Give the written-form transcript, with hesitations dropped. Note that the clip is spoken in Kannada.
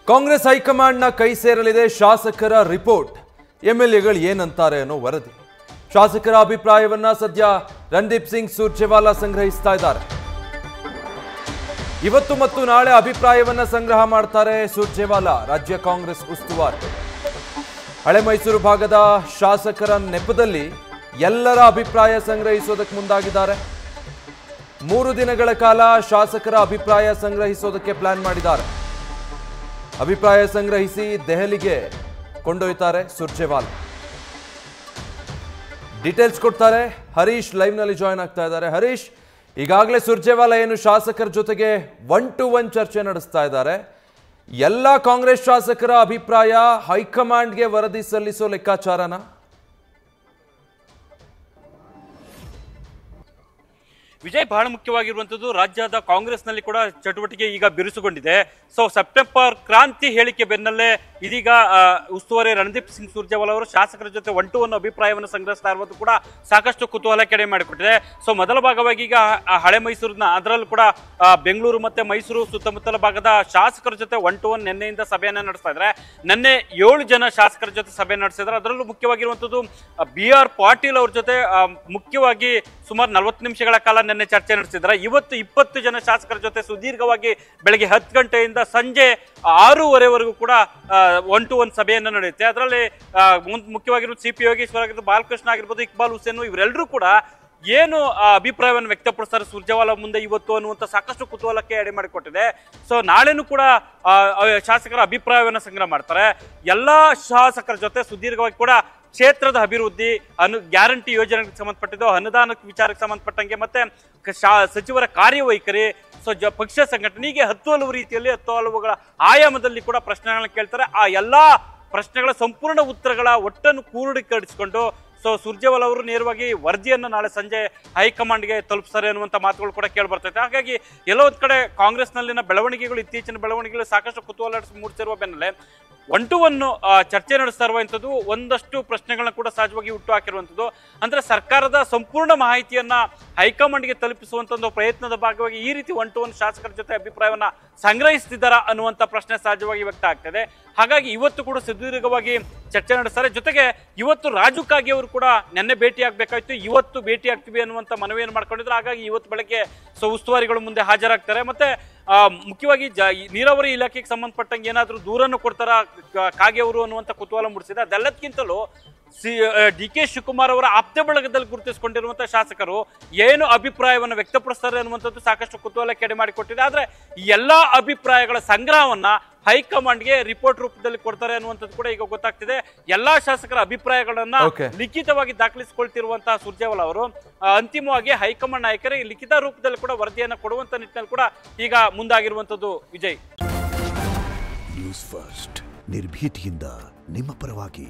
ಕಾಂಗ್ರೆಸ್ ಹೈಕಮಾಂಡ್ನ ಕೈ ಸೇರಲಿದೆ ಶಾಸಕರ ರಿಪೋರ್ಟ್. ಎಂಎಲ್ಎಗಳು ಏನಂತಾರೆ ಅನ್ನೋ ವರದಿ. ಶಾಸಕರ ಅಭಿಪ್ರಾಯವನ್ನ ಸದ್ಯ ರಣದೀಪ್ ಸಿಂಗ್ ಸುರ್ಜೇವಾಲಾ ಸಂಗ್ರಹಿಸ್ತಾ ಇದ್ದಾರೆ. ಇವತ್ತು ಮತ್ತು ನಾಳೆ ಅಭಿಪ್ರಾಯವನ್ನ ಸಂಗ್ರಹ ಮಾಡ್ತಾರೆ ಸುರ್ಜೇವಾಲಾ, ರಾಜ್ಯ ಕಾಂಗ್ರೆಸ್ ಉಸ್ತುವಾರಿ. ಹಳೆ ಮೈಸೂರು ಭಾಗದ ಶಾಸಕರ ನೆಪದಲ್ಲಿ ಎಲ್ಲರ ಅಭಿಪ್ರಾಯ ಸಂಗ್ರಹಿಸೋದಕ್ಕೆ ಮುಂದಾಗಿದ್ದಾರೆ. 3 ದಿನಗಳ ಕಾಲ ಶಾಸಕರ ಅಭಿಪ್ರಾಯ ಸಂಗ್ರಹಿಸೋದಕ್ಕೆ ಪ್ಲಾನ್ ಮಾಡಿದ್ದಾರೆ. ಅಭಿಪ್ರಾಯ ಸಂಗ್ರಹಿಸಿ ದೆಹಲಿಗೆ ಕೊಂಡೊಯ್ತಾರೆ ಸುರ್ಜೇವಾಲಾ. ಡೀಟೇಲ್ಸ್ ಕೊಡ್ತಾರೆ ಹರೀಶ್, ಲೈವ್ ನಲ್ಲಿ ಜಾಯ್ನ್ ಆಗ್ತಾ ಇದ್ದಾರೆ. ಹರೀಶ್, ಈಗಾಗಲೇ ಸುರ್ಜೇವಾಲಾ ಏನು ಶಾಸಕರ ಜೊತೆಗೆ 1-to-1 ಚರ್ಚೆ ನಡೆಸ್ತಾ ಇದ್ದಾರೆ. ಎಲ್ಲ ಕಾಂಗ್ರೆಸ್ ಶಾಸಕರ ಅಭಿಪ್ರಾಯ ಹೈಕಮಾಂಡ್ಗೆ ವರದಿ ಸಲ್ಲಿಸೋ ಲೆಕ್ಕಾಚಾರನ? ವಿಜಯ್, ಬಹಳ ಮುಖ್ಯವಾಗಿರುವಂತದ್ದು ರಾಜ್ಯದ ಕಾಂಗ್ರೆಸ್ನಲ್ಲಿ ಕೂಡ ಚಟುವಟಿಕೆ ಈಗ ಬಿರುಸುಗೊಂಡಿದೆ. ಸೊ ಸೆಪ್ಟೆಂಬರ್ ಕ್ರಾಂತಿ ಹೇಳಿಕೆ ಬೆನ್ನಲ್ಲೇ ಇದೀಗ ಉಸ್ತುವಾರಿ ರಣದೀಪ್ ಸಿಂಗ್ ಸುರ್ಜೇವಾಲಾ ಅವರು ಶಾಸಕರ ಜೊತೆ 1-to-1 ಅಭಿಪ್ರಾಯವನ್ನು ಸಂಗ್ರಹಿಸ್ತಾ ಇರುವುದು ಕೂಡ ಸಾಕಷ್ಟು ಕುತೂಹಲ ಕೆಡೆ ಮಾಡಿಕೊಟ್ಟಿದೆ. ಸೊ ಮೊದಲ ಭಾಗವಾಗಿ ಈಗ ಹಳೆ ಮೈಸೂರಿನ ಅದರಲ್ಲೂ ಕೂಡ ಬೆಂಗಳೂರು ಮತ್ತೆ ಮೈಸೂರು ಸುತ್ತಮುತ್ತಲ ಭಾಗದ ಶಾಸಕರ ಜೊತೆ 1-to-1 ನಿನ್ನೆಯಿಂದ ಸಭೆಯನ್ನ ನಡೆಸ್ತಾ ಇದ್ದಾರೆ. ನಿನ್ನೆ 7 ಜನ ಶಾಸಕರ ಜೊತೆ ಸಭೆ ನಡೆಸಿದ್ದಾರೆ. ಅದರಲ್ಲೂ ಮುಖ್ಯವಾಗಿರುವಂತದ್ದು BR ಪಾಟೀಲ್ ಅವ್ರ ಜೊತೆ ಮುಖ್ಯವಾಗಿ ಸುಮಾರು 40 ನಿಮಿಷಗಳ ಕಾಲ ನಿನ್ನೆ ಚರ್ಚೆ ನಡೆಸಿದ್ದಾರೆ. ಇವತ್ತು 20 ಜನ ಶಾಸಕರ ಜೊತೆ ಸುದೀರ್ಘವಾಗಿ ಬೆಳಗ್ಗೆ 10 ಗಂಟೆಯಿಂದ ಸಂಜೆ 6:30ವರೆಗೂ ಕೂಡ 1-to-1 ಸಭೆಯನ್ನು ನಡೆಯುತ್ತೆ. ಅದರಲ್ಲಿ ಮುಖ್ಯವಾಗಿರೋ CP ಯೋಗೇಶ್ವರ್ ಆಗಿರ್ಬೋದು, ಬಾಲಕೃಷ್ಣ ಆಗಿರ್ಬೋದು, ಇಕ್ಬಾಲ್ ಹುಸೇನ್, ಇವರೆಲ್ಲರೂ ಕೂಡ ಏನು ಅಭಿಪ್ರಾಯವನ್ನು ವ್ಯಕ್ತಪಡಿಸ್ತಾರೆ ಸುರ್ಜೇವಾಲಾ ಮುಂದೆ ಇವತ್ತು ಅನ್ನುವಂಥ ಸಾಕಷ್ಟು ಕುತೂಹಲಕ್ಕೆ ಎಡೆ ಮಾಡಿಕೊಟ್ಟಿದೆ. ಸೊ ನಾಳೆನೂ ಕೂಡ ಶಾಸಕರ ಅಭಿಪ್ರಾಯವನ್ನು ಸಂಗ್ರಹ ಮಾಡ್ತಾರೆ. ಎಲ್ಲಾ ಶಾಸಕರ ಜೊತೆ ಸುದೀರ್ಘವಾಗಿ ಕೂಡ ಕ್ಷೇತ್ರದ ಅಭಿವೃದ್ಧಿ, ಗ್ಯಾರಂಟಿ ಯೋಜನೆಗೆ ಸಂಬಂಧಪಟ್ಟಿದ್ದು, ಅನುದಾನಕ್ಕೆ ವಿಚಾರಕ್ಕೆ ಸಂಬಂಧಪಟ್ಟಂಗೆ, ಮತ್ತೆ ಸಚಿವರ ಕಾರ್ಯವೈಖರಿ, ಸೊ ಪಕ್ಷ ಸಂಘಟನೆಗೆ 10 ಹಲವು ರೀತಿಯಲ್ಲಿ 10 ಹಲವುಗಳ ಆಯಾಮದಲ್ಲಿ ಕೂಡ ಪ್ರಶ್ನೆಗಳನ್ನ ಕೇಳ್ತಾರೆ. ಆ ಎಲ್ಲಾ ಪ್ರಶ್ನೆಗಳ ಸಂಪೂರ್ಣ ಉತ್ತರಗಳ ಒಟ್ಟನ್ನು ಕ್ರೋಢೀಕರಿಸಿಕೊಂಡು ಸೊ ಸುರ್ಜೇವಾಲಾ ಅವರು ನೇರವಾಗಿ ವರದಿಯನ್ನು ನಾಳೆ ಸಂಜೆ ಹೈಕಮಾಂಡ್ಗೆ ತಲುಪಿಸ್ತಾರೆ ಅನ್ನುವಂಥ ಮಾತುಗಳು ಕೂಡ ಕೇಳಿ ಬರ್ತೈತೆ. ಹಾಗಾಗಿ ಎಲ್ಲೋ ಒಂದು ಕಡೆ ಕಾಂಗ್ರೆಸ್ನಲ್ಲಿನ ಬೆಳವಣಿಗೆಗಳು, ಇತ್ತೀಚಿನ ಬೆಳವಣಿಗೆಗಳು ಸಾಕಷ್ಟು ಕುತೂಹಲ ಮೂಡಿಸಿರುವ ಬೆನ್ನಲ್ಲೇ 1-to-1 ಚರ್ಚೆ ನಡೆಸ್ತಾ ಇರುವಂಥದ್ದು ಒಂದಷ್ಟು ಪ್ರಶ್ನೆಗಳನ್ನ ಕೂಡ ಸಹಜವಾಗಿ ಹುಟ್ಟು ಹಾಕಿರುವಂಥದ್ದು. ಅಂದ್ರೆ ಸರ್ಕಾರದ ಸಂಪೂರ್ಣ ಮಾಹಿತಿಯನ್ನ ಹೈಕಮಾಂಡ್ಗೆ ತಲುಪಿಸುವಂತ ಒಂದು ಪ್ರಯತ್ನದ ಭಾಗವಾಗಿ ಈ ರೀತಿ 1-to-1 ಶಾಸಕರ ಜೊತೆ ಅಭಿಪ್ರಾಯವನ್ನ ಸಂಗ್ರಹಿಸ್ತಿದ್ದಾರಾ ಅನ್ನುವಂಥ ಪ್ರಶ್ನೆ ಸಹಜವಾಗಿ ವ್ಯಕ್ತ ಆಗ್ತದೆ. ಹಾಗಾಗಿ ಇವತ್ತು ಕೂಡ ಸುದೀರ್ಘವಾಗಿ ಚರ್ಚೆ ನಡೆಸ್ತಾರೆ. ಜೊತೆಗೆ ಇವತ್ತು ರಾಜು ಕಾಗೆ ಅವರು ಕೂಡ ನಿನ್ನೆ ಭೇಟಿ ಆಗ್ಬೇಕಾಯ್ತು, ಇವತ್ತು ಭೇಟಿ ಆಗ್ತೀವಿ ಅನ್ನುವಂಥ ಮನವಿಯನ್ನು ಮಾಡ್ಕೊಂಡಿದ್ರು. ಹಾಗಾಗಿ ಇವತ್ತು ಬೆಳಗ್ಗೆ ಸೊ ಉಸ್ತುವಾರಿಗಳು ಮುಂದೆ ಹಾಜರಾಗ್ತಾರೆ. ಮತ್ತೆ ಮುಖ್ಯವಾಗಿ ನೀರಾವರಿ ಇಲಾಖೆಗೆ ಸಂಬಂಧಪಟ್ಟಂಗೆ ಏನಾದರೂ ದೂರನ್ನು ಕೊಡ್ತಾರ ಕಾಗೆ ಅವರು ಅನ್ನುವಂಥ ಕುತೂಹಲ ಮೂಡಿಸಿದೆ. ಅದೆಲ್ಲದಕ್ಕಿಂತಲೂ DK ಶಿವಕುಮಾರ್ ಅವರ ಆಪ್ತ ಬಳಗದಲ್ಲಿ ಗುರುತಿಸಿಕೊಂಡಿರುವಂತಹ ಶಾಸಕರು ಏನು ಅಭಿಪ್ರಾಯವನ್ನು ವ್ಯಕ್ತಪಡಿಸ್ತಾರೆ ಅನ್ನುವಂಥದ್ದು ಸಾಕಷ್ಟು ಕುತೂಹಲ ಕೆಡೆ ಮಾಡಿಕೊಟ್ಟಿದೆ. ಆದ್ರೆ ಈ ಎಲ್ಲಾ ಅಭಿಪ್ರಾಯಗಳ ಸಂಗ್ರಹವನ್ನ ಹೈಕಮಾಂಡ್ಗೆ ರಿಪೋರ್ಟ್ ರೂಪದಲ್ಲಿ ಕೊಡ್ತಾರೆ ಅನ್ನುವಂಥದ್ದು ಕೂಡ ಈಗ ಗೊತ್ತಾಗ್ತಿದೆ. ಎಲ್ಲಾ ಶಾಸಕರ ಅಭಿಪ್ರಾಯಗಳನ್ನ ಲಿಖಿತವಾಗಿ ದಾಖಲಿಸಿಕೊಳ್ತಿರುವಂತಹ ಸುರ್ಜೇವಾಲಾ ಅವರು ಅಂತಿಮವಾಗಿ ಹೈಕಮಾಂಡ್ ನಾಯಕರಿಗೆ ಲಿಖಿತ ರೂಪದಲ್ಲಿ ಕೂಡ ವರದಿಯನ್ನು ಕೊಡುವಂತ ನಿಟ್ಟಿನಲ್ಲಿ ಕೂಡ ಈಗ ಮುಂದಾಗಿರುವಂತದ್ದು. ವಿಜಯ್, ನ್ಯೂಸ್ ಫಸ್ಟ್ ನಿರ್ಭೀತಿಯಿಂದ ನಿಮ್ಮ ಪರವಾಗಿ.